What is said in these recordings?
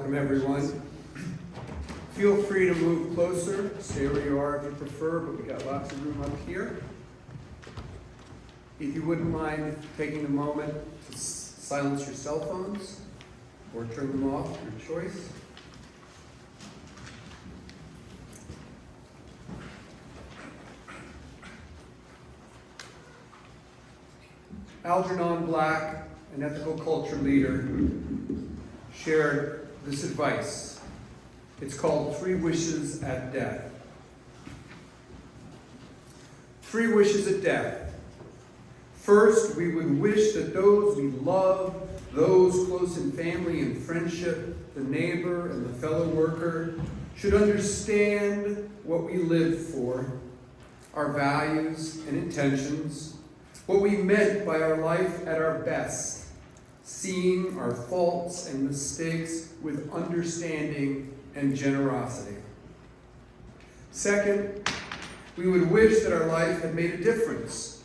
Welcome, everyone. Feel free to move closer, stay where you are if you prefer, but we got lots of room up here. If you wouldn't mind taking a moment to silence your cell phones or turn them off, your choice. Algernon Black, an ethical culture leader, shared this advice. It's called 3 Wishes at Death. 3 wishes at death. First, we would wish that those we love, those close in family and friendship, the neighbor and the fellow worker, should understand what we live for, our values and intentions, what we meant by our life at our best, seeing our faults and mistakes with understanding and generosity. Second, we would wish that our life had made a difference.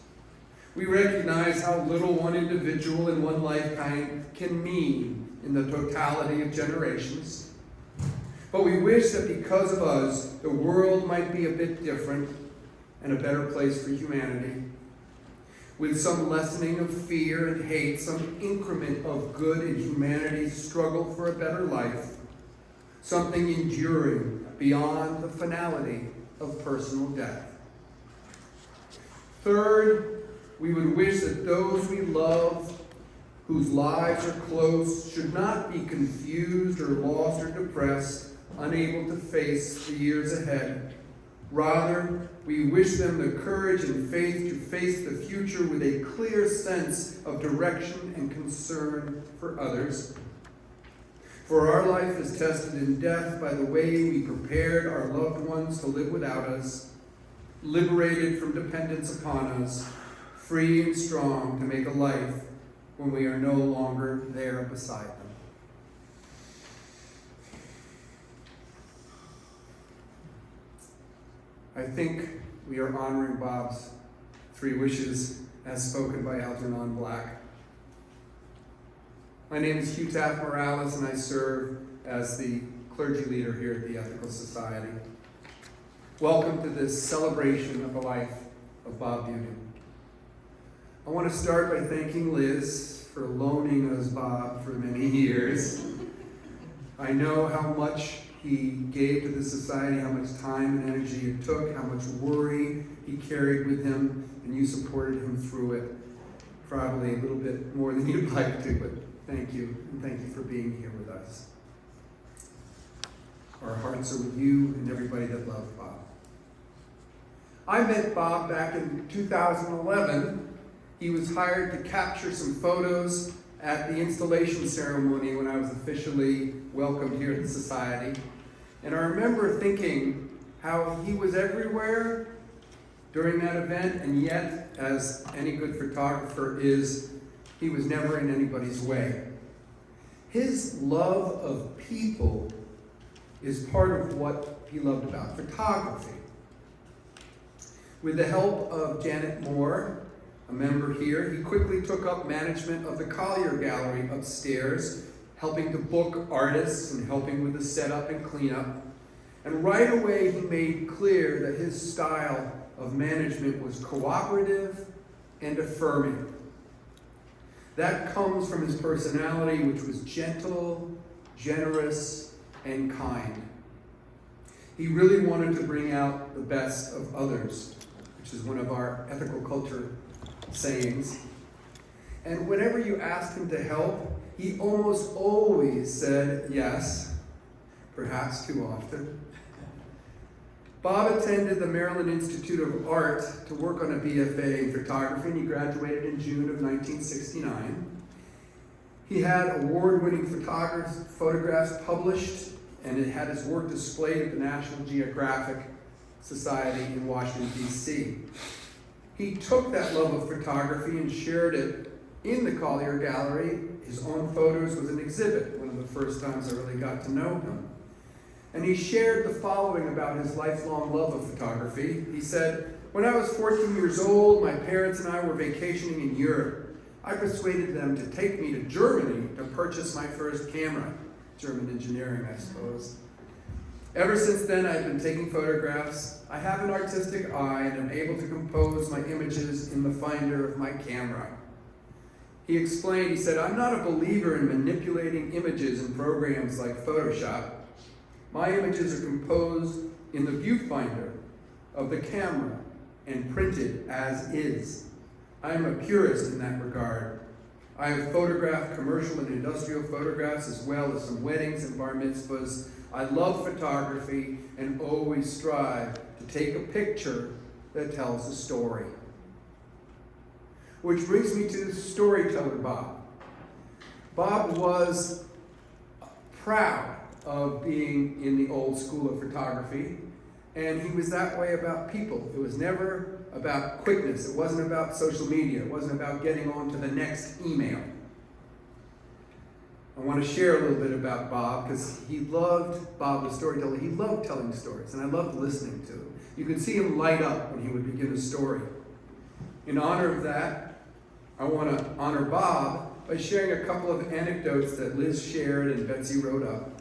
We recognize how little one individual in one lifetime can mean in the totality of generations. But we wish that because of us, the world might be a bit different and a better place for humanity, with some lessening of fear and hate, some increment of good in humanity's struggle for a better life, something enduring beyond the finality of personal death. Third, we would wish that those we love, whose lives are close, should not be confused or lost or depressed, unable to face the years ahead. Rather, we wish them the courage and faith to face the future with a clear sense of direction and concern for others. For our life is tested in death by the way we prepared our loved ones to live without us, liberated from dependence upon us, free and strong to make a life when we are no longer there beside them. I think we are honoring Bob's 3 wishes as spoken by Algernon Black. My name is Hugh Taft Morales, and I serve as the clergy leader here at the Ethical Society. Welcome to this celebration of the life of Bob Bueding. I want to start by thanking Liz for loaning us Bob for many years. I know how much he gave to the society, how much time and energy it took, how much worry he carried with him, and you supported him through it. Probably a little bit more than you'd like to, but thank you, and thank you for being here with us. Our hearts are with you and everybody that loved Bob. I met Bob back in 2011. He was hired to capture some photos at the installation ceremony when I was officially welcomed here at the Society. And I remember thinking how he was everywhere during that event, and yet, as any good photographer is, he was never in anybody's way. His love of people is part of what he loved about photography. With the help of Janet Moore, a member here, he quickly took up management of the Collier Gallery upstairs, helping to book artists and helping with the setup and cleanup. And right away he made clear that his style of management was cooperative and affirming. That comes from his personality, which was gentle, generous, and kind. He really wanted to bring out the best of others, which is one of our ethical culture sayings. And whenever you asked him to help, he almost always said yes, perhaps too often. Bob attended the Maryland Institute of Art to work on a BFA in photography, and he graduated in June of 1969. He had award-winning photographs published, and it had his work displayed at the National Geographic Society in Washington, D.C. He took that love of photography and shared it in the Collier Gallery. His own photos was an exhibit, one of the first times I really got to know him. And he shared the following about his lifelong love of photography. He said, "When I was 14 years old, my parents and I were vacationing in Europe. I persuaded them to take me to Germany to purchase my first camera. German engineering, I suppose. Ever since then, I've been taking photographs. I have an artistic eye and am able to compose my images in the finder of my camera. He explained, he said, I'm not a believer in manipulating images in programs like Photoshop. My images are composed in the viewfinder of the camera and printed as is. I am a purist in that regard. I have photographed commercial and industrial photographs as well as some weddings and bar mitzvahs. I love photography and always strive to take a picture that tells a story. Which brings me to storyteller Bob. Bob was proud of being in the old school of photography, and he was that way about people. It was never about quickness. It wasn't about social media. It wasn't about getting on to the next email. I want to share a little bit about Bob because Bob the storyteller. He loved telling stories, and I loved listening to him. You could see him light up when he would begin a story. In honor of that, I want to honor Bob by sharing a couple of anecdotes that Liz shared and Betsy wrote up,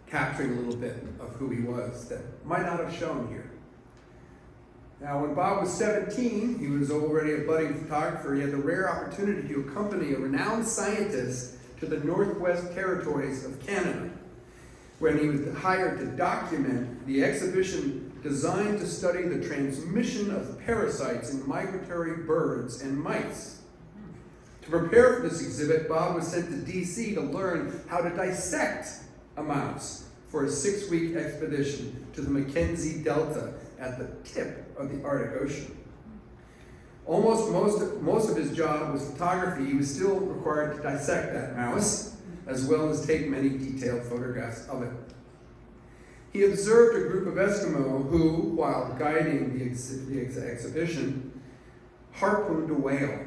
capturing a little bit of who he was that might not have shown here. Now, when Bob was 17, he was already a budding photographer. He had the rare opportunity to accompany a renowned scientist to the Northwest Territories of Canada, when he was hired to document the exhibition designed to study the transmission of parasites in migratory birds and mice. To prepare for this exhibit, Bob was sent to D.C. to learn how to dissect a mouse for a 6-week expedition to the Mackenzie Delta at the tip of the Arctic Ocean. Most of his job was photography. He was still required to dissect that mouse, as well as take many detailed photographs of it. He observed a group of Eskimo who, while guiding the exhibition, harpooned a whale.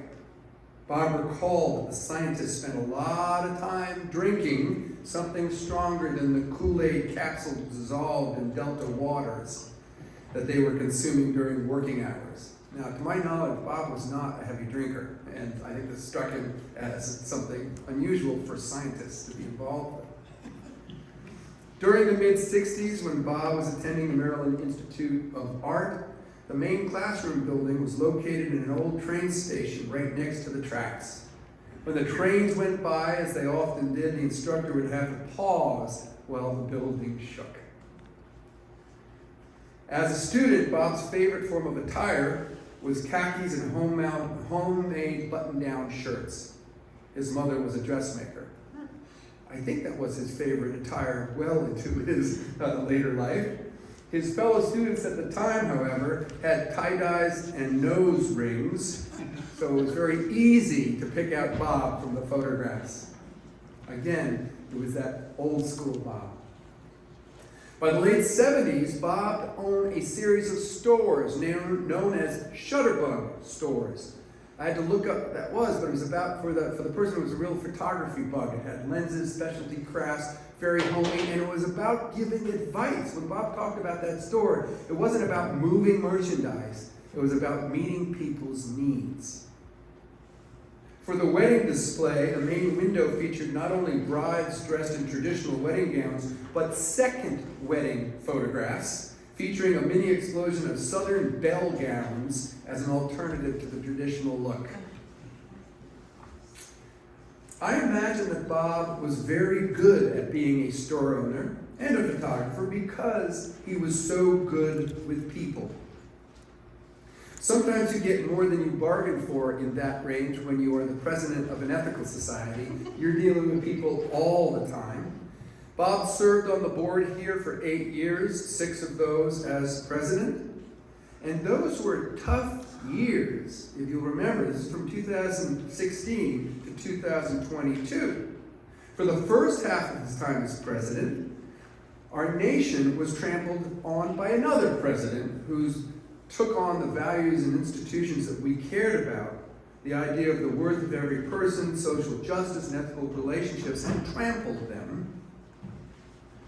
Bob recalled that the scientists spent a lot of time drinking something stronger than the Kool-Aid capsule dissolved in Delta waters that they were consuming during working hours. Now, to my knowledge, Bob was not a heavy drinker, and I think this struck him as something unusual for scientists to be involved with. During the mid-60s, when Bob was attending the Maryland Institute of Art, the main classroom building was located in an old train station right next to the tracks. When the trains went by, as they often did, the instructor would have to pause while the building shook. As a student, Bob's favorite form of attire was khakis and homemade button-down shirts. His mother was a dressmaker. I think that was his favorite attire well into his later life. His fellow students at the time, however, had tie-dyes and nose rings, so it was very easy to pick out Bob from the photographs. Again, it was that old school Bob. By the late 70s, Bob owned a series of stores known as Shutterbug stores. I had to look up what that was, but it was about, for the person who was a real photography bug. It had lenses, specialty crafts, very homey, and it was about giving advice. When Bob talked about that store, it wasn't about moving merchandise. It was about meeting people's needs. For the wedding display, the main window featured not only brides dressed in traditional wedding gowns, but second wedding photographs, featuring a mini explosion of southern bell gowns as an alternative to the traditional look. I imagine that Bob was very good at being a store owner and a photographer because he was so good with people. Sometimes you get more than you bargained for in that range when you are the president of an ethical society. You're dealing with people all the time. Bob served on the board here for 8 years, 6 of those as president. And those were tough years. If you'll remember, this is from 2016 to 2022. For the first half of his time as president, our nation was trampled on by another president who took on the values and institutions that we cared about, the idea of the worth of every person, social justice, and ethical relationships, and trampled them.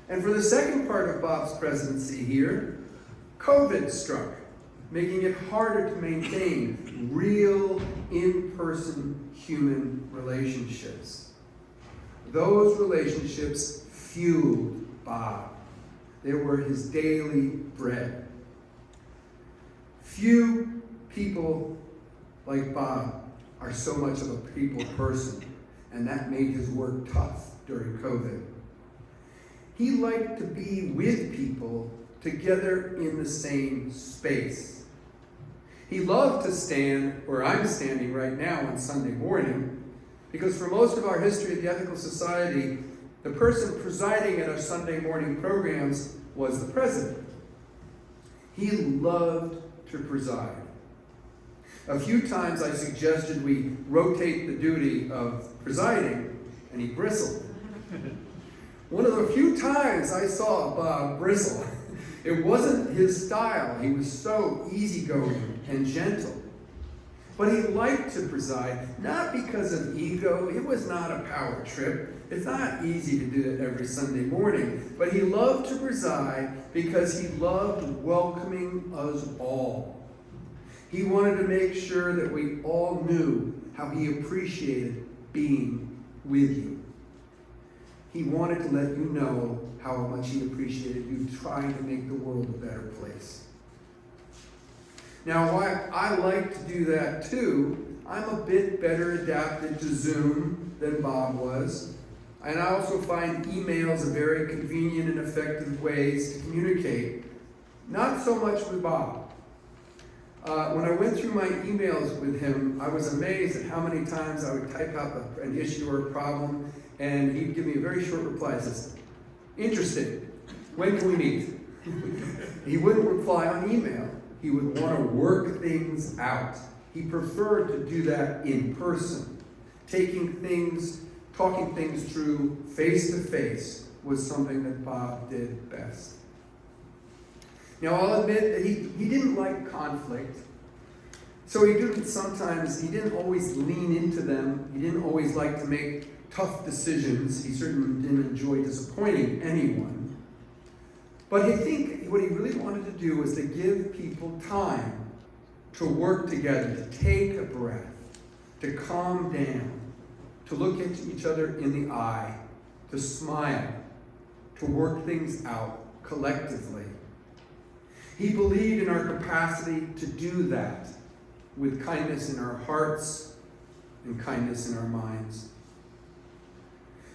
And for the second part of Bob's presidency here, COVID struck, making it harder to maintain real, in-person human relationships. Those relationships fueled Bob. They were his daily bread. Few people like Bob are so much of a people person, and that made his work tough during COVID. He liked to be with people together in the same space. He loved to stand where I'm standing right now on Sunday morning, because for most of our history of the Ethical Society, the person presiding at our Sunday morning programs was the president. He loved to preside. A few times I suggested we rotate the duty of presiding, and he bristled. One of the few times I saw Bob bristle, it wasn't his style. He was so easygoing and gentle. But he liked to preside, not because of ego. It was not a power trip. It's not easy to do it every Sunday morning. But he loved to preside because he loved welcoming us all. He wanted to make sure that we all knew how he appreciated being with you. He wanted to let you know how much he appreciated you trying to make the world a better place. Now, while I like to do that too, I'm a bit better adapted to Zoom than Bob was. And I also find emails a very convenient and effective ways to communicate. Not so much with Bob. When I went through my emails with him, I was amazed at how many times I would type out an issue or a problem, and he'd give me a very short reply. He says, "Interesting. When can we meet?" He wouldn't reply on email. He would want to work things out. He preferred to do that in person. Talking things through face to face was something that Bob did best. Now, I'll admit that he didn't like conflict, so he didn't always lean into them. He didn't always like to make tough decisions. He certainly didn't enjoy disappointing anyone. But I think what he really wanted to do was to give people time to work together, to take a breath, to calm down, to look at each other in the eye, to smile, to work things out collectively. He believed in our capacity to do that with kindness in our hearts and kindness in our minds.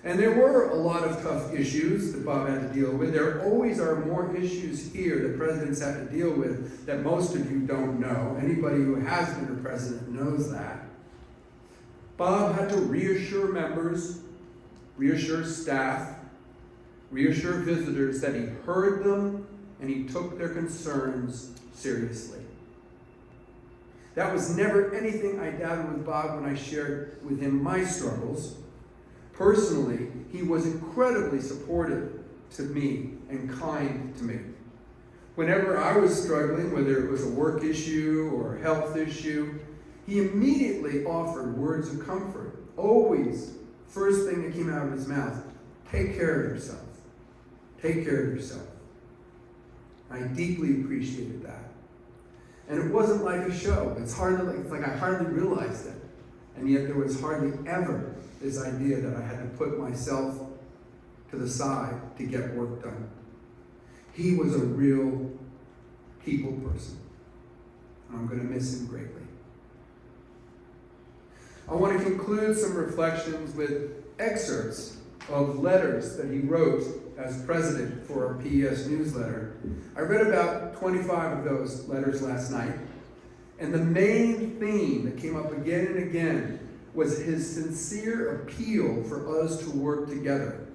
And there were a lot of tough issues that Bob had to deal with. There always are more issues here that presidents have to deal with that most of you don't know. Anybody who has been a president knows that. Bob had to reassure members, reassure staff, reassure visitors that he heard them and he took their concerns seriously. That was never anything I doubted with Bob when I shared with him my struggles. Personally, he was incredibly supportive to me and kind to me. Whenever I was struggling, whether it was a work issue or a health issue, he immediately offered words of comfort. Always, first thing that came out of his mouth, take care of yourself. Take care of yourself. I deeply appreciated that. And it wasn't like a show. It's like I hardly realized it. And yet there was hardly ever this idea that I had to put myself to the side to get work done. He was a real people person. And I'm going to miss him greatly. I want to conclude some reflections with excerpts of letters that he wrote as president for our PES newsletter. I read about 25 of those letters last night, and the main theme that came up again and again was his sincere appeal for us to work together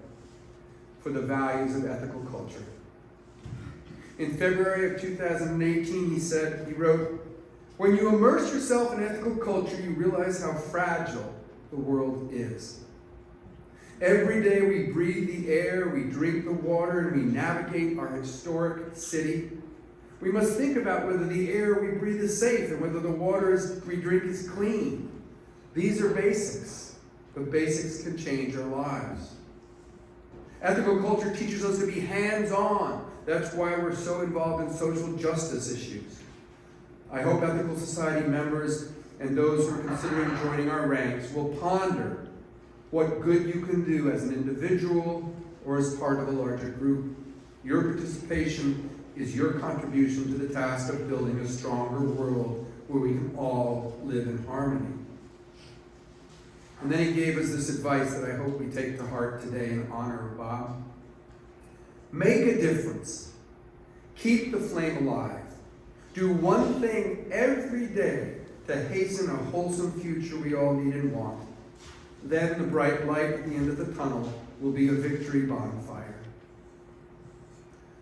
for the values of ethical culture. In February of 2018, he wrote, "When you immerse yourself in ethical culture, you realize how fragile the world is. Every day we breathe the air, we drink the water, and we navigate our historic city. We must think about whether the air we breathe is safe and whether the water we drink is clean. These are basics, but basics can change our lives. Ethical culture teaches us to be hands-on. That's why we're so involved in social justice issues. I hope Ethical Society members and those who are considering joining our ranks will ponder what good you can do as an individual or as part of a larger group. Your participation is your contribution to the task of building a stronger world where we can all live in harmony. And then he gave us this advice that I hope we take to heart today in honor of Bob. Make a difference. Keep the flame alive. Do one thing every day to hasten a wholesome future we all need and want. Then the bright light at the end of the tunnel will be a victory bonfire.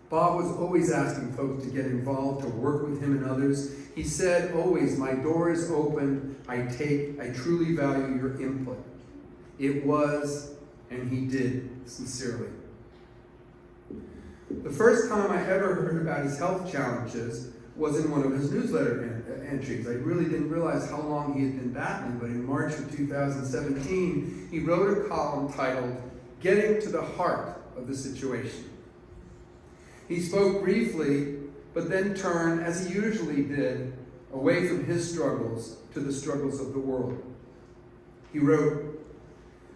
Bob was always asking folks to get involved, to work with him and others. He said always, my door is open, I truly value your input. It was, and he did, sincerely. The first time I ever heard about his health challenges was in one of his newsletter entries. I really didn't realize how long he had been battling, but in March of 2017, he wrote a column titled, Getting to the Heart of the Situation. He spoke briefly, but then turned, as he usually did, away from his struggles to the struggles of the world. He wrote,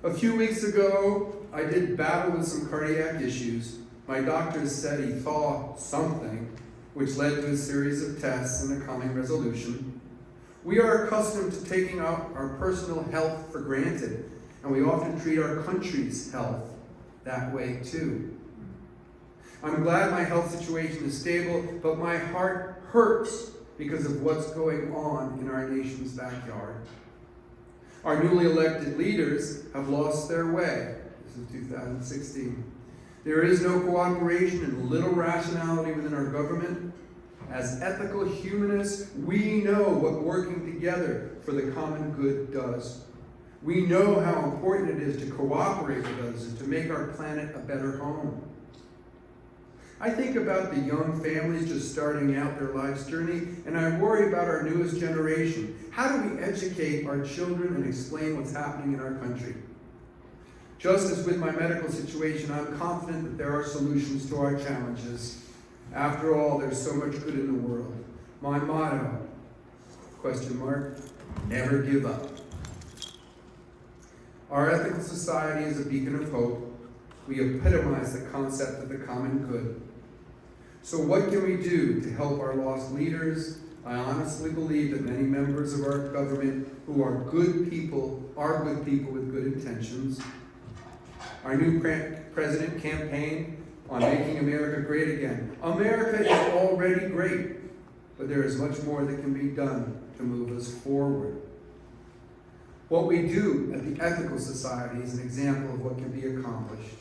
a few weeks ago, I did battle with some cardiac issues. My doctors said he thought something, which led to a series of tests and a coming resolution. We are accustomed to taking out our personal health for granted, and we often treat our country's health that way too. I'm glad my health situation is stable, but my heart hurts because of what's going on in our nation's backyard. Our newly elected leaders have lost their way. This is 2016. There is no cooperation and little rationality within our government. As ethical humanists, we know what working together for the common good does. We know how important it is to cooperate with others and to make our planet a better home. I think about the young families just starting out their life's journey, and I worry about our newest generation. How do we educate our children and explain what's happening in our country? Just as with my medical situation, I'm confident that there are solutions to our challenges. After all, there's so much good in the world. My motto, ? Never give up. Our ethical society is a beacon of hope. We epitomize the concept of the common good. So what can we do to help our lost leaders? I honestly believe that many members of our government who are good people with good intentions. Our new president campaigned on making America great again. America is already great, but there is much more that can be done to move us forward. What we do at the Ethical Society is an example of what can be accomplished.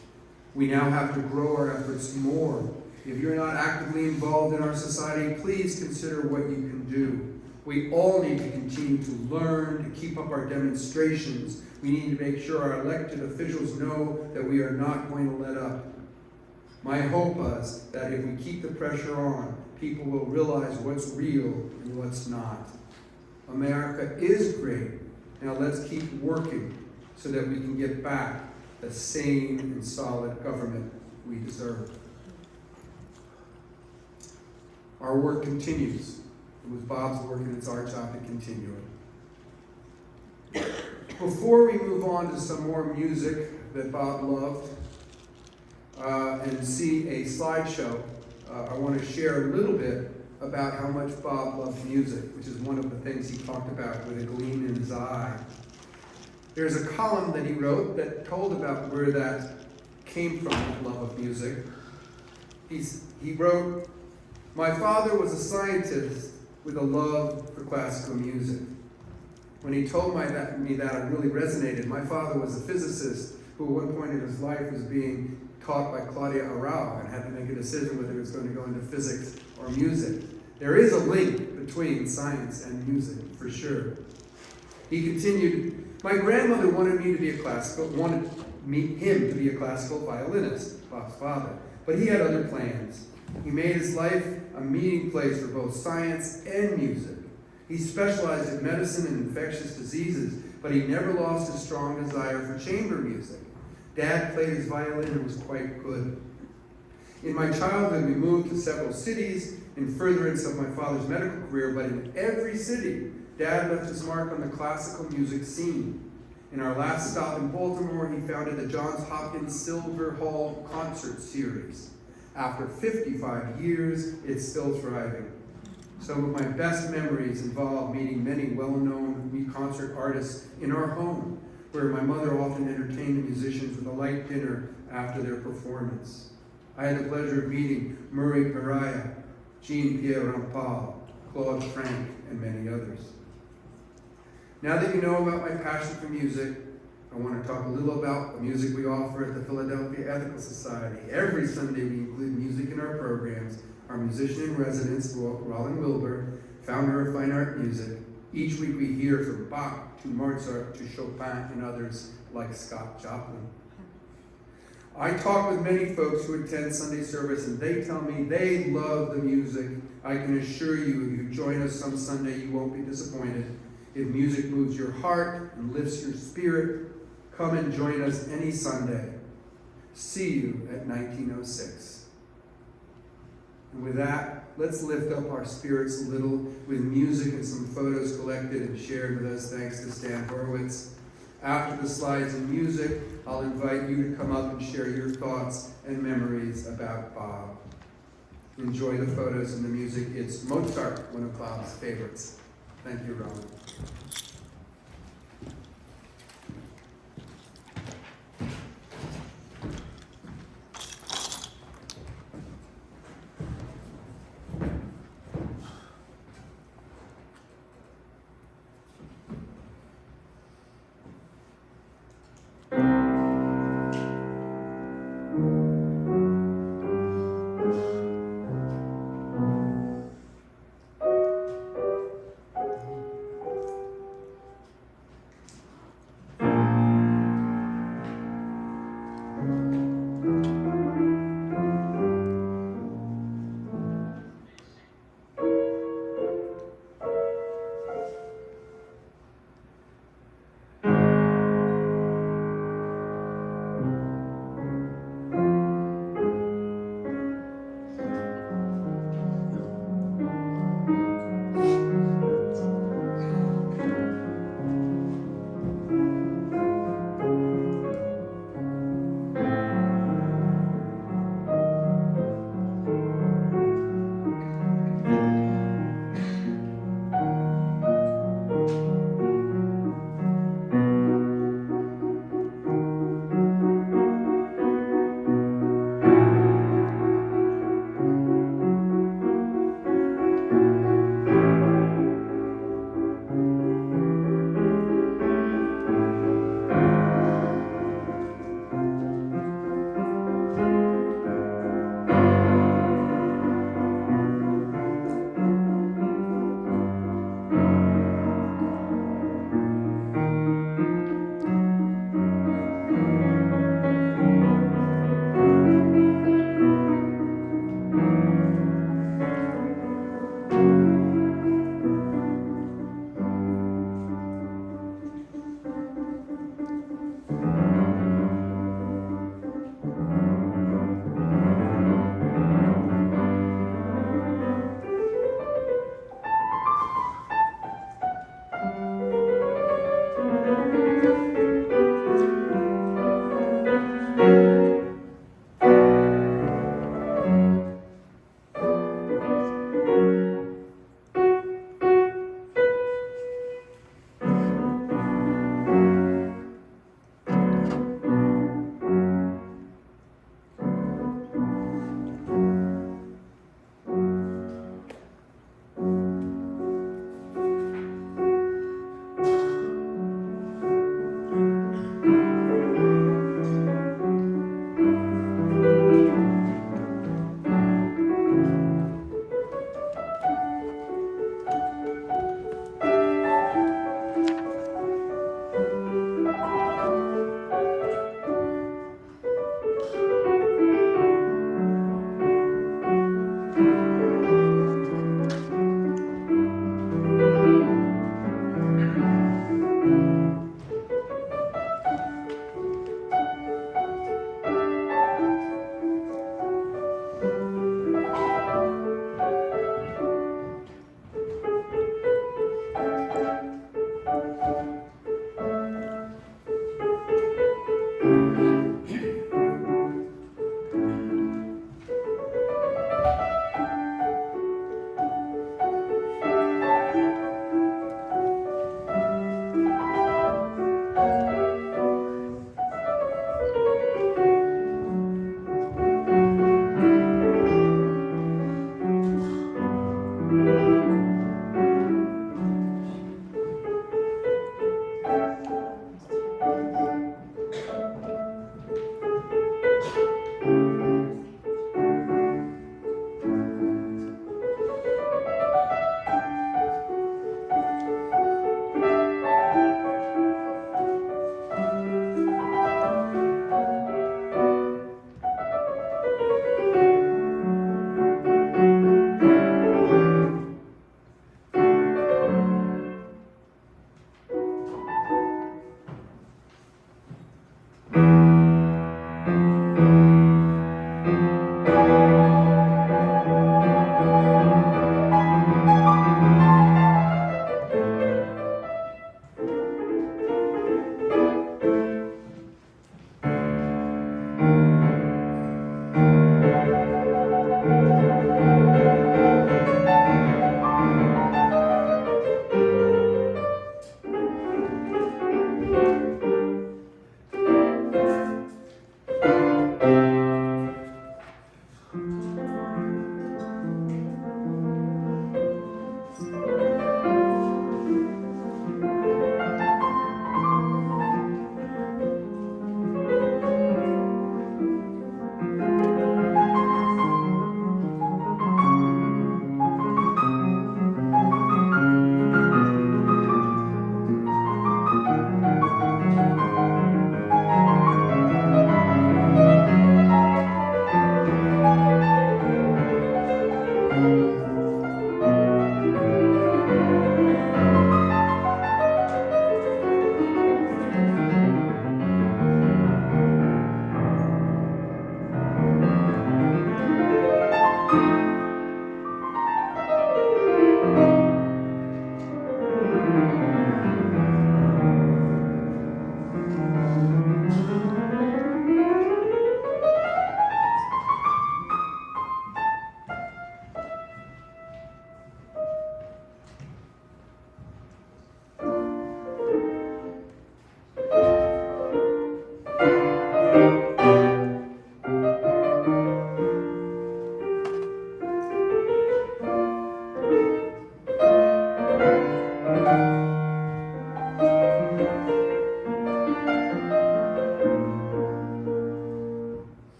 We now have to grow our efforts more. If you're not actively involved in our society, please consider what you can do. We all need to continue to learn, to keep up our demonstrations. We need to make sure our elected officials know that we are not going to let up. My hope is that if we keep the pressure on, people will realize what's real and what's not. America is great. Now let's keep working so that we can get back the sane and solid government we deserve. Our work continues. It was Bob's work, and it's our job to continue it. Before we move on to some more music that Bob loved and see a slideshow, I want to share a little bit about how much Bob loved music, which is one of the things he talked about with a gleam in his eye. There's a column that he wrote that told about where that came from, that love of music. He wrote, my father was a scientist with a love for classical music. When he told me that, it really resonated. My father was a physicist who at one point in his life was being taught by Claudia Arau and had to make a decision whether he was going to go into physics or music. There is a link between science and music, for sure. He continued, my grandmother wanted him to be a classical violinist, Bob's father, but he had other plans. He made his life a meeting place for both science and music. He specialized in medicine and infectious diseases, but he never lost his strong desire for chamber music. Dad played his violin and was quite good. In my childhood, we moved to several cities in furtherance of my father's medical career, but in every city, Dad left his mark on the classical music scene. In our last stop in Baltimore, he founded the Johns Hopkins Silver Hall Concert Series. After 55 years, it's still thriving. Some of my best memories involve meeting many well-known concert artists in our home, where my mother often entertained the musicians with a light dinner after their performance. I had the pleasure of meeting Murray Pariah, Jean-Pierre Rampal, Claude Frank, and many others. Now that you know about my passion for music, I want to talk a little about the music we offer at the Philadelphia Ethical Society. Every Sunday we include music in our programs. Our musician in residence, Roland Wilbur, founder of Fine Art Music. Each week we hear from Bach to Mozart to Chopin and others like Scott Joplin. I talk with many folks who attend Sunday service and they tell me they love the music. I can assure you, if you join us some Sunday, you won't be disappointed. If music moves your heart and lifts your spirit, come and join us any Sunday. See you at 1906. And with that, let's lift up our spirits a little with music and some photos collected and shared with us thanks to Stan Horowitz. After the slides and music, I'll invite you to come up and share your thoughts and memories about Bob. Enjoy the photos and the music. It's Mozart, one of Bob's favorites. Thank you, Roland.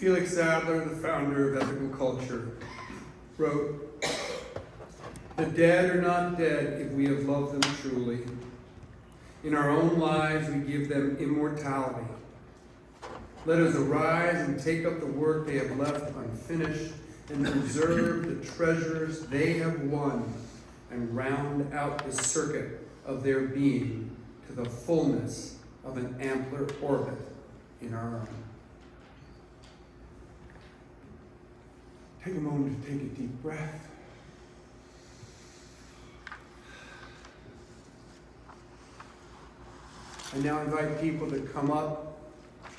Felix Adler, the founder of ethical culture, wrote, "The dead are not dead if we have loved them truly. In our own lives, we give them immortality. Let us arise and take up the work they have left unfinished and preserve the treasures they have won and round out the circuit of their being to the fullness of an ampler orbit in our own." Take a moment to take a deep breath. I now invite people to come up,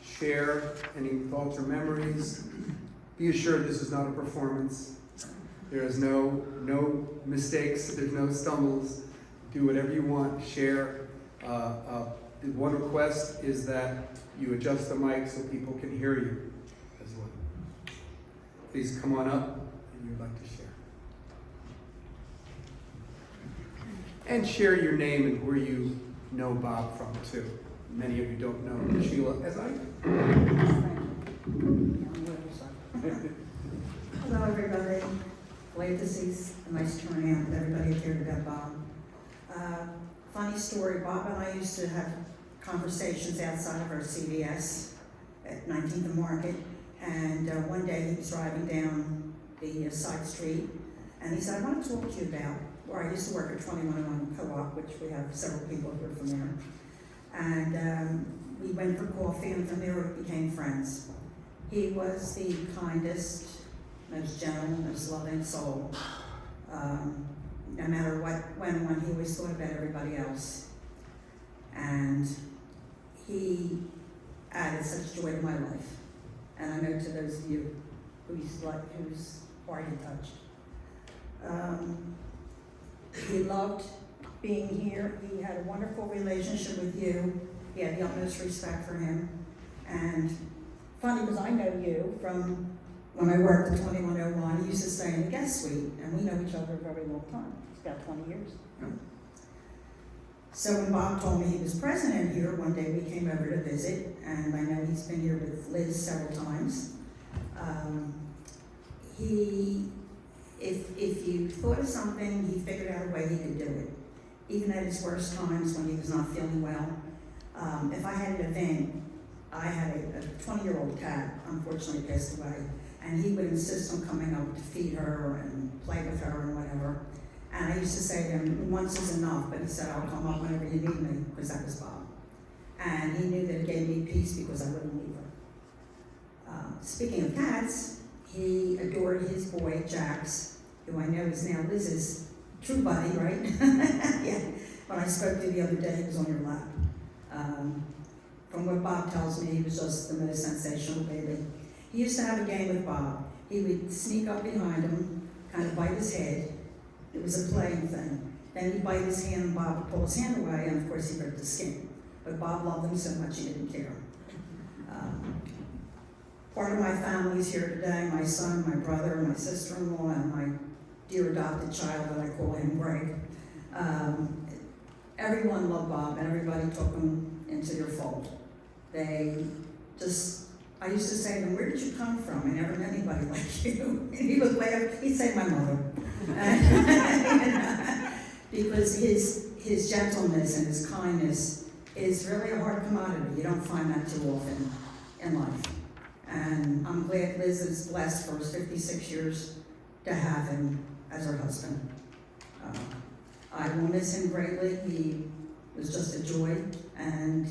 share any thoughts or memories. Be assured this is not a performance. There is no mistakes, there's no stumbles. Do whatever you want, share. The one request is that you adjust the mic so people can hear you as well. Please come on up if you'd like to share. And share your name and where you know Bob from, too. Many of you don't know Sheila, as I do. Hello, everybody. Glad to see a nice turnout. Everybody cared about Bob. Funny story, Bob and I used to have conversations outside of our CVS at 19th and Market. And one day he was driving down the side street, and he said, "I want to talk to you about where I used to work at 2101 Co-op, which we have several people here from there." And we went for coffee, and from there we became friends. He was the kindest, most gentle, most loving soul. No matter what went on, he always thought about everybody else. And he added such joy to my life. And I know to those of you whose heart he touched. He loved being here. He had a wonderful relationship with you. He had the utmost respect for him. And funny, because I know you from when I worked at 2101. He used to stay in the guest suite, and we know each other a very long time. It's about 20 years. Yeah. So when Bob told me he was president here, one day we came over to visit, and I know he's been here with Liz several times. If you thought of something, he figured out a way he could do it. Even at his worst times when he was not feeling well. If I had an event, I had a 20-year-old cat, unfortunately passed away, and he would insist on coming up to feed her and play with her and whatever. And I used to say to him, "Once is enough," but he said, "I'll come up whenever you need me," because that was Bob. And he knew that it gave me peace because I wouldn't leave her. Speaking of cats, he adored his boy, Jax, who I know is now Liz's true buddy, right? Yeah. When I spoke to you the other day, he was on your lap. From what Bob tells me, he was just the most sensational baby. He used to have a game with Bob. He would sneak up behind him, kind of bite his head. It was a playing thing. Then he'd bite his hand, and Bob would pull his hand away, and of course he ripped the skin. But Bob loved him so much he didn't care. Part of my family is here today, my son, my brother, my sister-in-law, and my dear adopted child that I call him Greg. Everyone loved Bob, and everybody took him into their fold. I used to say to him, "Where did you come from? I never met anybody like you." And he would laugh. He'd say, "My mother." Because his gentleness and his kindness is really a hard commodity. You don't find that too often in life. And I'm glad Liz is blessed for his 56 years to have him as her husband. I will miss him greatly. He was just a joy, and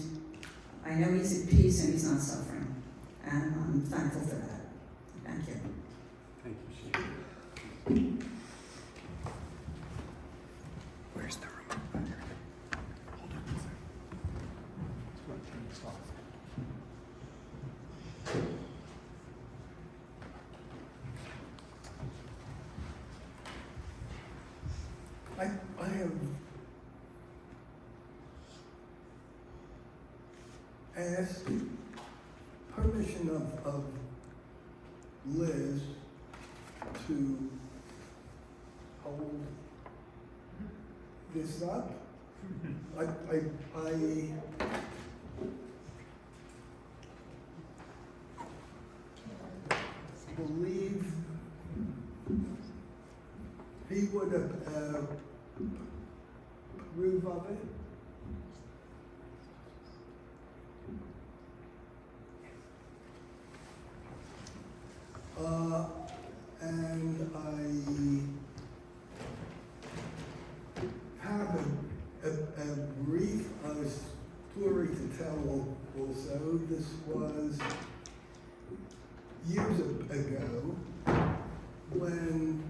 I know he's at peace and he's not suffering. And I'm thankful for that. Thank you. Thank you, Sheila. Where's the remote? Hold on a second. Just want to turn this off. I have asked permission of Liz to hold this up. believe he would approve of it. And I have a brief story to tell also. This was years ago when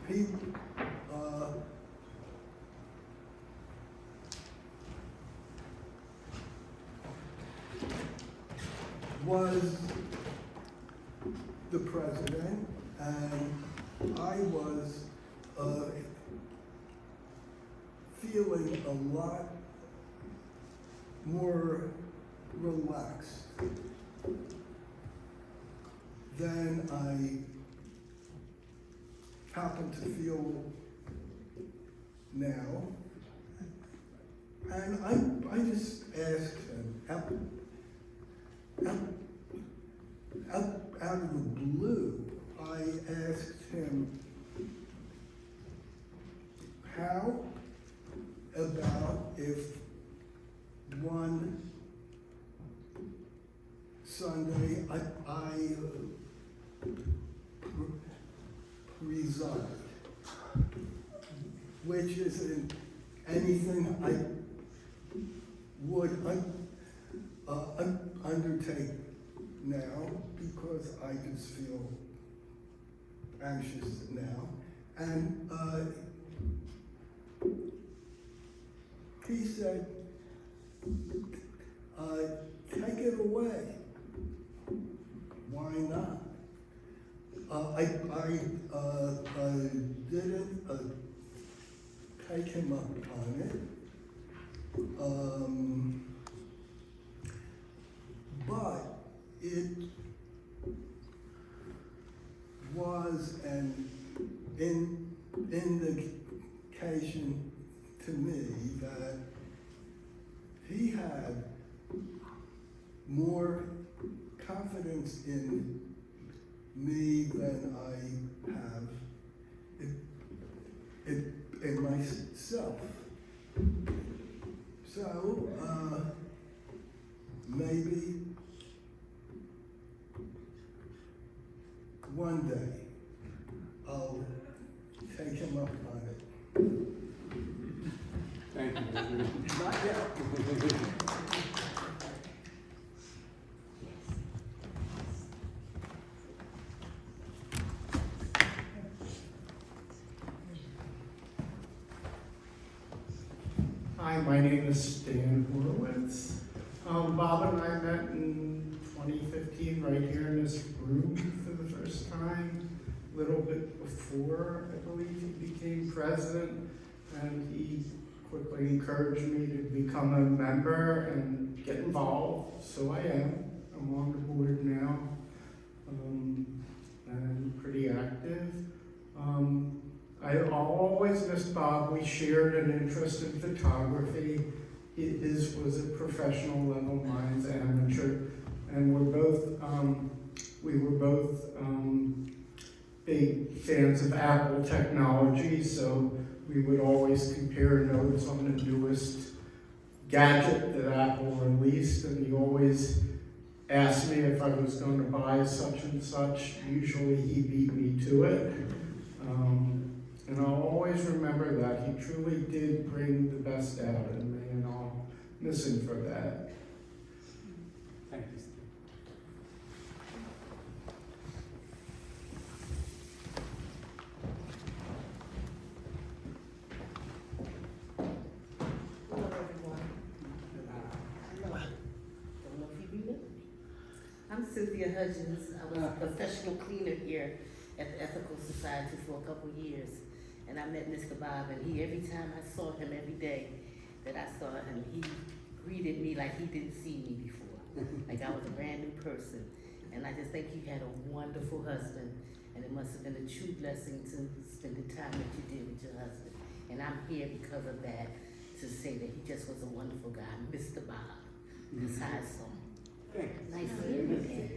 he was the president, and I was feeling a lot more relaxed than I happen to feel now. And I just asked him, out of the blue, I asked him, how about if one Sunday I resigned, which isn't anything I would undertake now, because I just feel anxious now. And he said, take it away. Why not? I didn't take him up on it. But it was an indication to me that he had more confidence in me than I have in myself. So, maybe one day I'll take him up on it. Thank you. Not yet. Hi, my name is Stan Horowitz. Bob and I met in 2015 right here in this room for the first time. A little bit before, I believe, he became president, and he quickly encouraged me to become a member and get involved. So I am. I'm on the board now, and pretty active. I'll always miss Bob. We shared an interest in photography. His was at professional level, mine's amateur, and we were both big fans of Apple technology, so we would always compare notes on the newest gadget that Apple released, and he always asked me if I was going to buy such and such. Usually he beat me to it. And I'll always remember that. He truly did bring the best out in me, and I'll miss him for that. Thank you, Steve. Hello, everyone. Hello. Don't know if you remember me. I'm Cynthia Hudgens. I was a professional cleaner here at the Ethical Society for a couple years. And I met Mr. Bob, and every time I saw him every day that I saw him, he greeted me like he didn't see me before. Like I was a brand new person. And I just think you had a wonderful husband, and it must have been a true blessing to spend the time that you did with your husband. And I'm here because of that, to say that he just was a wonderful guy, Mr. Bob. That's how I saw him. Thank you. Nice to hear you again.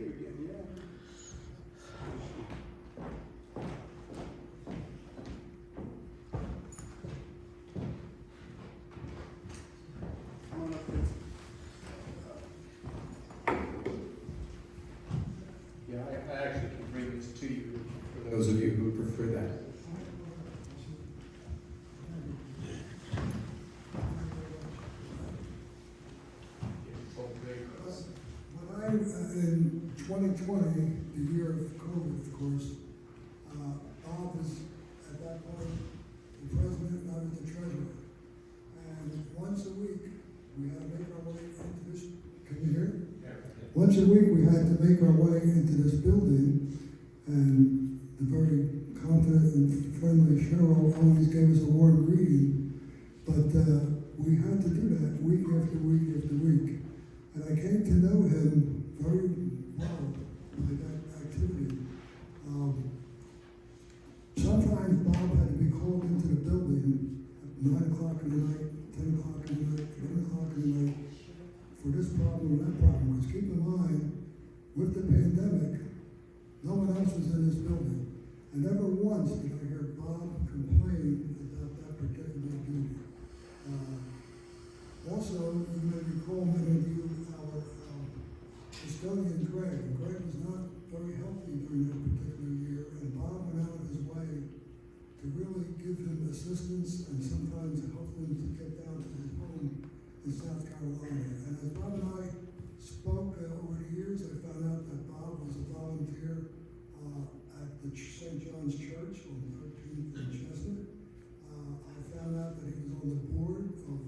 2020, the year of COVID, of course, Bob was at that point the president and I was the treasurer. And once a week, we had to make our way into this, can you hear? Yeah. Once a week, we had to make our way into this building, and the very confident and friendly Cheryl always gave us a warm greeting. But we had to do that week after week after week. And I came to know him very well by that activity. Sometimes Bob had to be called into the building at 9 o'clock in the night, 10 o'clock in the night, 11 o'clock in the night, for this problem or that problem. Because keep in mind, with the pandemic, no one else was in this building. And never once did I hear Bob complain about that particular duty. Also, you may recall, many of you, our custodian Greg. Greg was not very healthy during that particular year, and Bob went out of his way to really give him assistance and sometimes help him to get down to his home in South Carolina. And as Bob and I spoke over the years, I found out that Bob was a volunteer at the St. John's Church on 13th and Chestnut. I found out that he was on the board of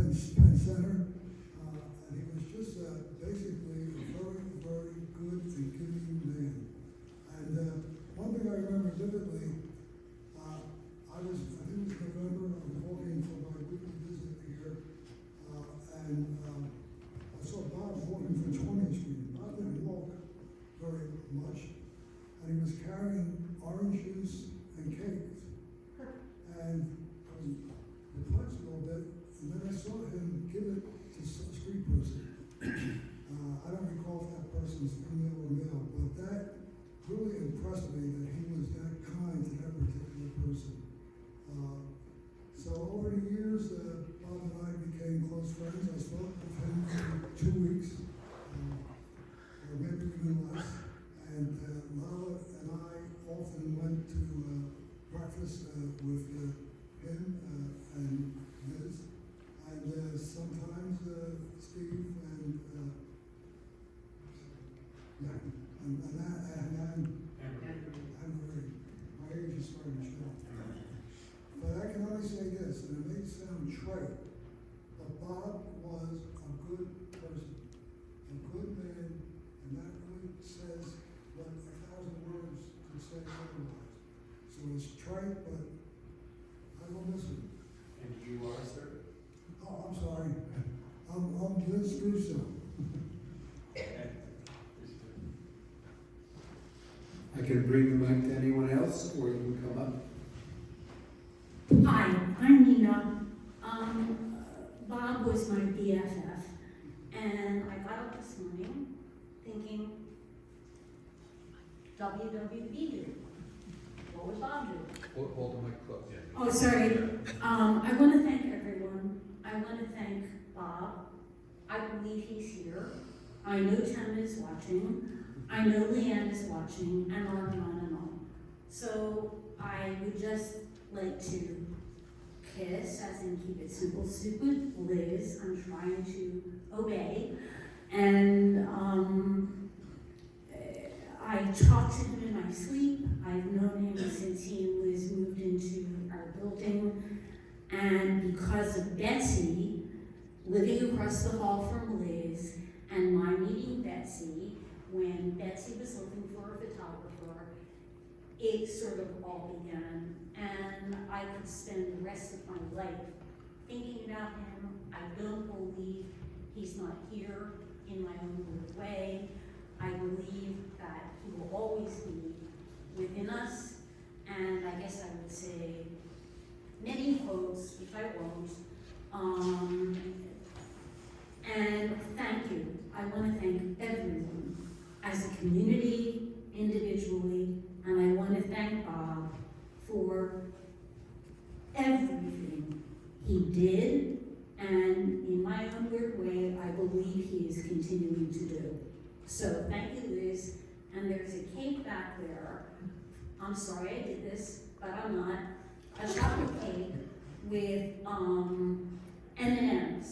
Penn Center, and he was just basically a very, very good and giving man. And one thing I remember vividly, I think it was November, I was walking for my weekly visit here, and I saw Bob walking from 20th Street. Bob didn't walk very much, and he was carrying orange juice and cakes. And I was perplexed a little bit, and then I saw him give it to some street person. I don't recall if that person's female or male, but that really impressed me that he was that kind to that particular person. So over the years, Bob and I became close friends. I spoke with him for 2 weeks, or maybe even less. And Lala and I often went to breakfast with him and Liz, and sometimes Steve and Anne-Marie. My age is starting to show. But I can only say this, and it may sound trite, but Bob was a good person, a good man, and that really says what 1,000 words could say otherwise. So it's trite, but I will miss him. And you are, sir? Oh, I'm sorry. I'm Liz Russo. I can bring the mic to anyone else, or you can come up. Hi, I'm Nina. Bob was my BFF, and I got up this morning thinking, WWB do. What would Bob do? Hold the mic close. Oh, sorry. I want to thank everyone. I want to thank Bob. I believe he's here. I know Tim is watching. I know Leanne is watching, and on and on and on. So I would just like to kiss, as in keep it simple, stupid Liz. I'm trying to obey. And I talk to him in my sleep. I've known him since he and Liz moved into our building. And because of Betsy, living across the hall from Liz, and my meeting Betsy, when Betsy was looking for a photographer, it sort of all began. And I could spend the rest of my life thinking about him. I don't believe he's not here in my own weird way. I believe that he will always be within us. And I guess I would say many folks, which I won't. And thank you. I want to thank everyone as a community, individually, and I want to thank Bob for everything he did, and in my own weird way, I believe he is continuing to do. So thank you, Liz. And there's a cake back there. I'm sorry I did this, but I'm not. A chocolate cake with M&Ms.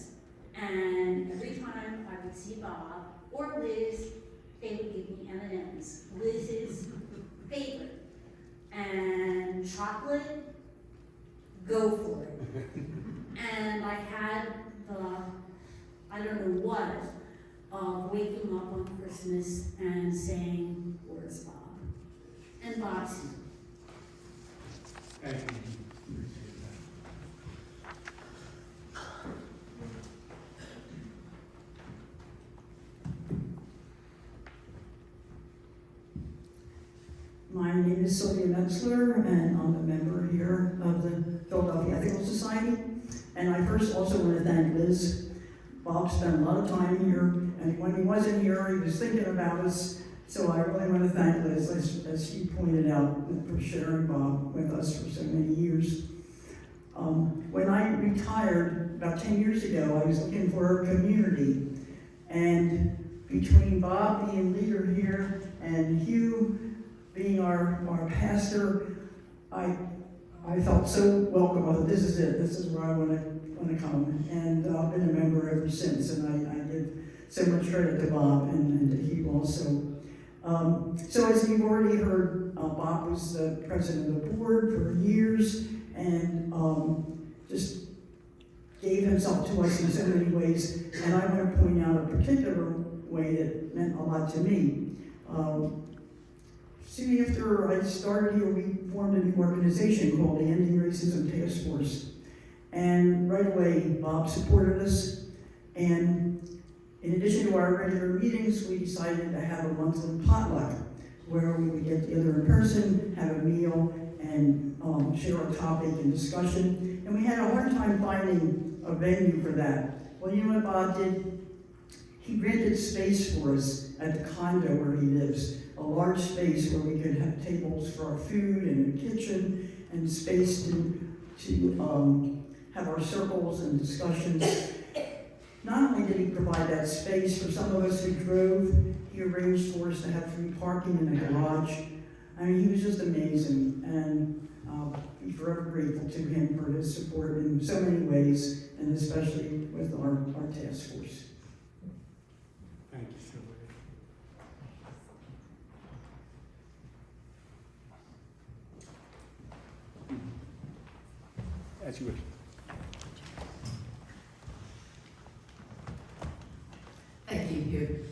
And every time I would see Bob or Liz, they would give me M&Ms, Liz's favorite. And chocolate, go for it. And I had I don't know what, of waking up on Christmas and saying, where's Bob? And Bob's here. Thank you. Appreciate that. My name is Sylvia Metzler, and I'm a member here of the Philadelphia Ethical Society. And I first also want to thank Liz. Bob spent a lot of time here, and when he wasn't here, he was thinking about us. So I really want to thank Liz, as she pointed out, for sharing Bob with us for so many years. When I retired about 10 years ago, I was looking for a community. And between Bob being leader here and Hugh being our pastor, I felt so welcome. I thought, this is it. This is where I want to come. And I've been a member ever since. And I give so much credit to Bob and to Hugh also. So as you've already heard, Bob was the president of the board for years and just gave himself to us in so many ways. And I want to point out a particular way that meant a lot to me. Soon after I started here, we formed a new organization called the Ending Racism Task Force. And right away, Bob supported us. And in addition to our regular meetings, we decided to have a monthly potluck where we would get together in person, have a meal, and share a topic and discussion. And we had a hard time finding a venue for that. Well, you know what Bob did? He rented space for us at the condo where he lives, a large space where we could have tables for our food and a kitchen and space to have our circles and discussions. Not only did he provide that space for some of us who drove, he arranged for us to have free parking in the garage. I mean, he was just amazing, and I'll be forever grateful to him for his support in so many ways, and especially with our task force. Thank you, Sylvia. As you wish. Thank you, Hugh.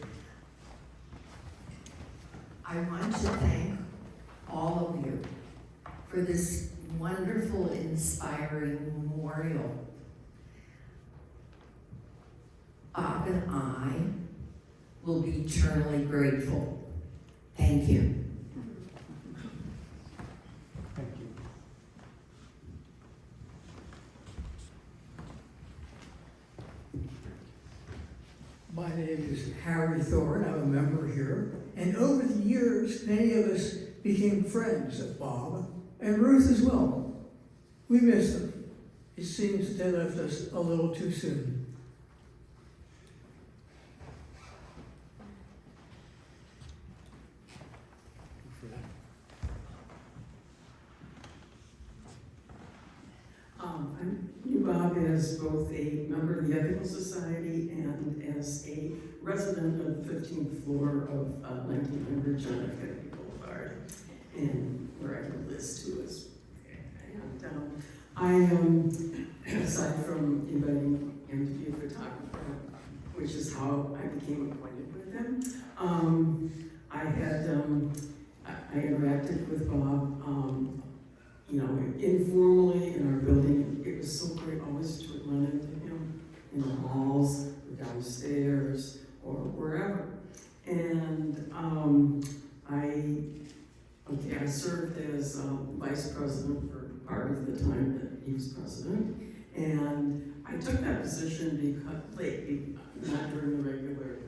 I want to thank all of you for this wonderful, inspiring memorial. Bob and I will be eternally grateful. Thank you. Thank you. My name is Harry Thorne. I'm a member here. And over the years, many of us became friends of Bob and Ruth as well. We miss them. It seems that they left us a little too soon. I knew Bob as both a member of the Ethical Society and as a resident of the 15th floor of 1900 John F. Kennedy Boulevard, and where I know Liz too is. And aside from inviting him to be a photographer, which is how I became acquainted with him, I interacted with Bob, informally in our building. It was so great always to run into him in the halls, or downstairs, or wherever. And I served as vice president for part of the time that he was president. And I took that position not during the regular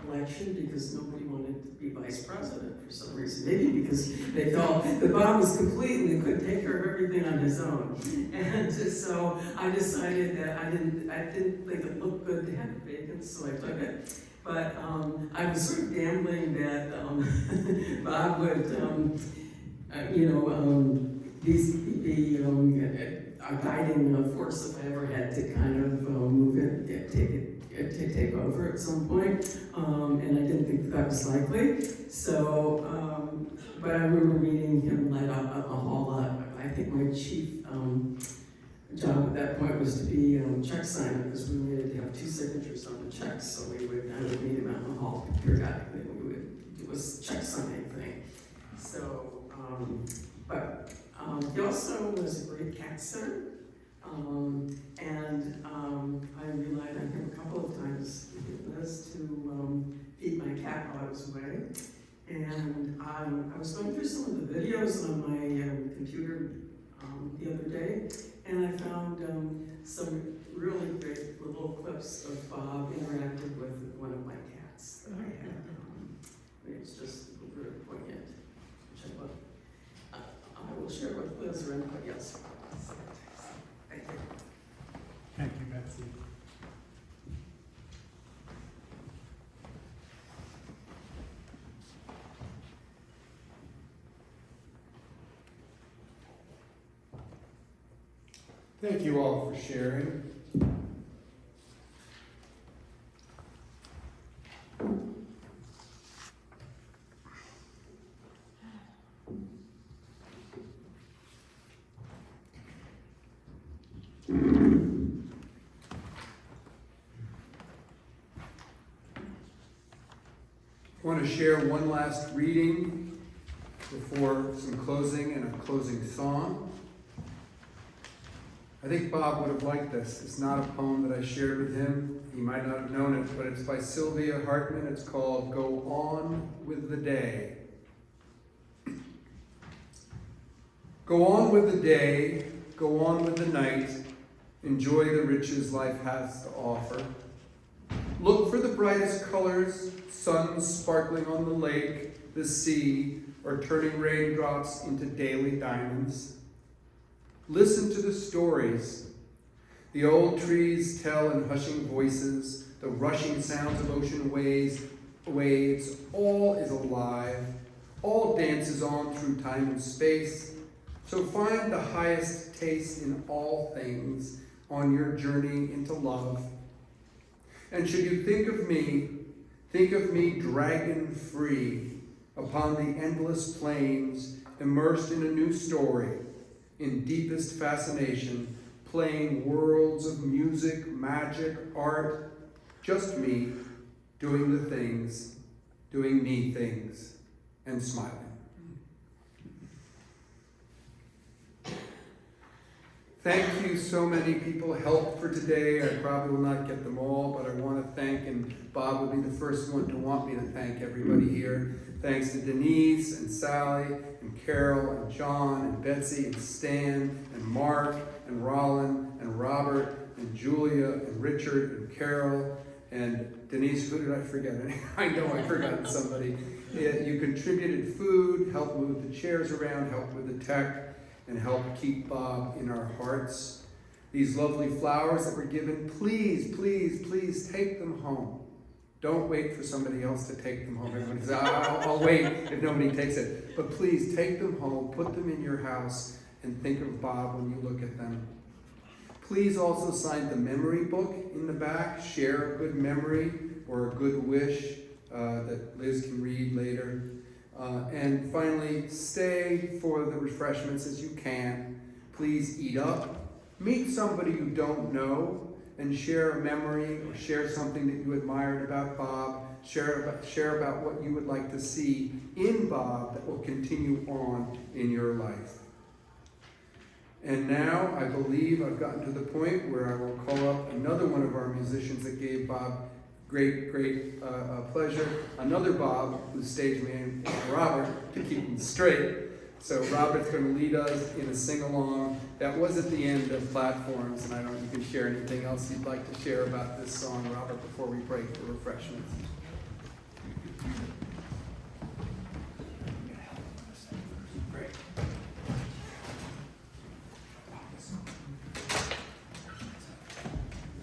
election, because nobody wanted to be vice president for some reason. Maybe because they felt that Bob was complete and could take care of everything on his own. And so I decided that I didn't think it looked good to have a vacancy, so I took it. But I was sort of gambling that Bob would, a guiding force if I ever had to kind of move it, take over at some point. And I didn't think that was likely. So, but I remember meeting him right out of the hall. I think my chief job at that point was to be check signer, because we needed to have 2 signatures on the checks. So I would meet him out in the hall periodically. We would do a check signing thing. So, he also was a great cat sitter. I relied on him a couple of times to feed my cat while I was away. And I was going through some of the videos on my computer the other day, and I found some really great little clips of Bob interacting with one of my cats that I had. It was just very poignant, which I will share with Liz or anybody else. Thank you. Thank you, Betsy. Thank you all for sharing. I want to share one last reading before some closing and a closing song. I think Bob would have liked this. It's not a poem that I shared with him. He might not have known it, but it's by Sylvia Hartman. It's called Go On With the Day. Go on with the day, go on with the night, enjoy the riches life has to offer. Look for the brightest colors, sun sparkling on the lake, the sea, or turning raindrops into daily diamonds. Listen to the stories. The old trees tell in hushing voices, the rushing sounds of ocean waves, all is alive, all dances on through time and space. So find the highest taste in all things on your journey into love. And should you think of me dragon-free upon the endless plains, immersed in a new story, in deepest fascination, playing worlds of music, magic, art, just me, doing the things, doing me things, and smiling. Thank you, so many people helped for today. I probably will not get them all, but I want to thank, and Bob will be the first one to want me to thank everybody here. Thanks to Denise and Sally and Carol and John and Betsy and Stan and Mark and Rollin and Robert and Julia and Richard and Carol and Denise. Who did I forget? I know I've forgotten somebody. You contributed food, helped move the chairs around, helped with the tech, and help keep Bob in our hearts. These lovely flowers that were given, please, please, please take them home. Don't wait for somebody else to take them home. Everybody says, I'll wait if nobody takes it. But please take them home, put them in your house, and think of Bob when you look at them. Please also sign the memory book in the back. Share a good memory or a good wish that Liz can read later. And finally, stay for the refreshments as you can. Please eat up. Meet somebody you don't know and share a memory or share something that you admired about Bob. Share about what you would like to see in Bob that will continue on in your life. And now I believe I've gotten to the point where I will call up another one of our musicians that gave Bob great pleasure. Another Bob, whose stage name is Robert, to keep him straight. So Robert's going to lead us in a sing-along. That was at the end of Platforms, and I don't know if you can share anything else you'd like to share about this song, Robert, before we break for refreshments. Great.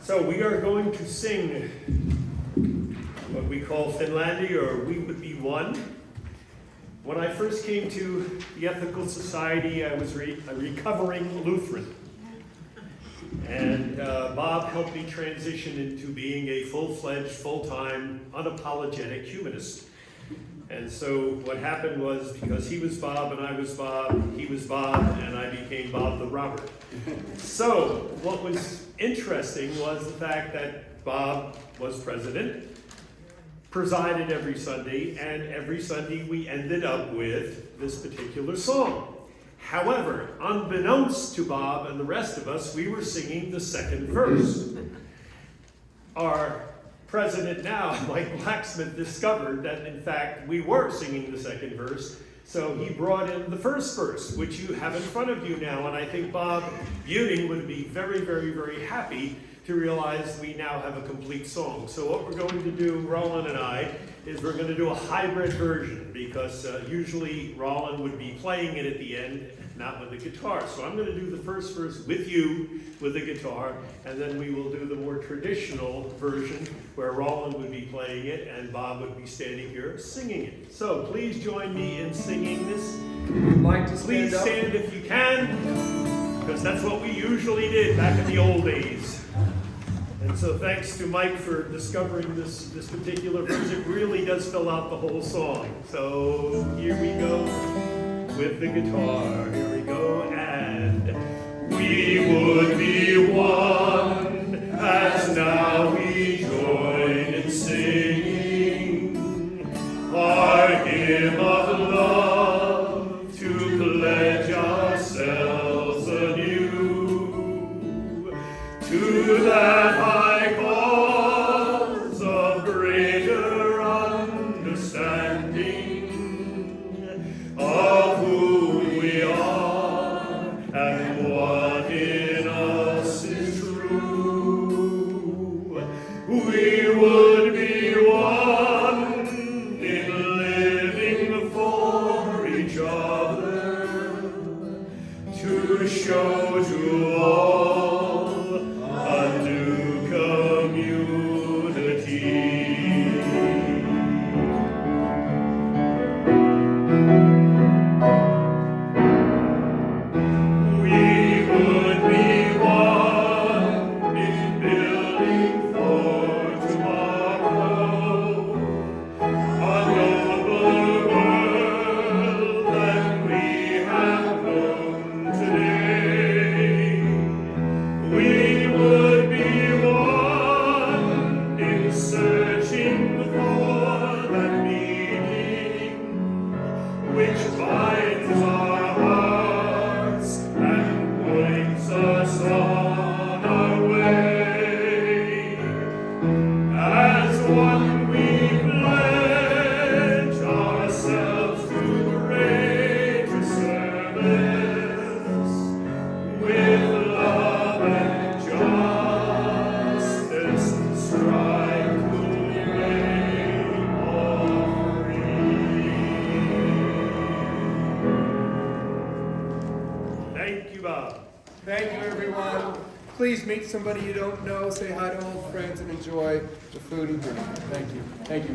So we are going to sing what we call Finlandia, or We Would Be One. When I first came to the Ethical Society, I was a recovering Lutheran. And Bob helped me transition into being a full-fledged, full-time, unapologetic humanist. And so what happened was, because he was Bob and I was Bob, he was Bob, and I became Bob the Robert. So what was interesting was the fact that Bob was president, presided every Sunday, and every Sunday we ended up with this particular song. However, unbeknownst to Bob and the rest of us, we were singing the second verse. Our president now, Mike Blacksmith, discovered that in fact we were singing the second verse, so he brought in the first verse, which you have in front of you now, and I think Bob Bueding would be very, very, very happy to realize we now have a complete song. So what we're going to do, Roland and I, is we're going to do a hybrid version, because usually Roland would be playing it at the end, not with the guitar. So I'm going to do the first verse with you, with the guitar, and then we will do the more traditional version, where Roland would be playing it and Bob would be standing here singing it. So please join me in singing this. Would like to Please stand up. stand if you can, because that's what we usually did back in the old days. And so thanks to Mike for discovering this particular verse. It really does fill out the whole song. So here we go with the guitar. Here we go. And we would be one as now we join in singing our hymn of love to pledge ourselves anew to that high cause of greater understanding of who we are and what in us is true. We would be one in living for each other, to show to all a new community. We would be one in building for tomorrow, a nobler world than we have known today. We would be one in searching for that meaning which binds our hearts and points us on our way. As one we pledge ourselves to greater service, with love and justice strive to make all free. Thank you, Bob. Thank you, everyone. Please meet somebody you don't know, say hi to old friends, and enjoy the food and drink. Thank you. Thank you.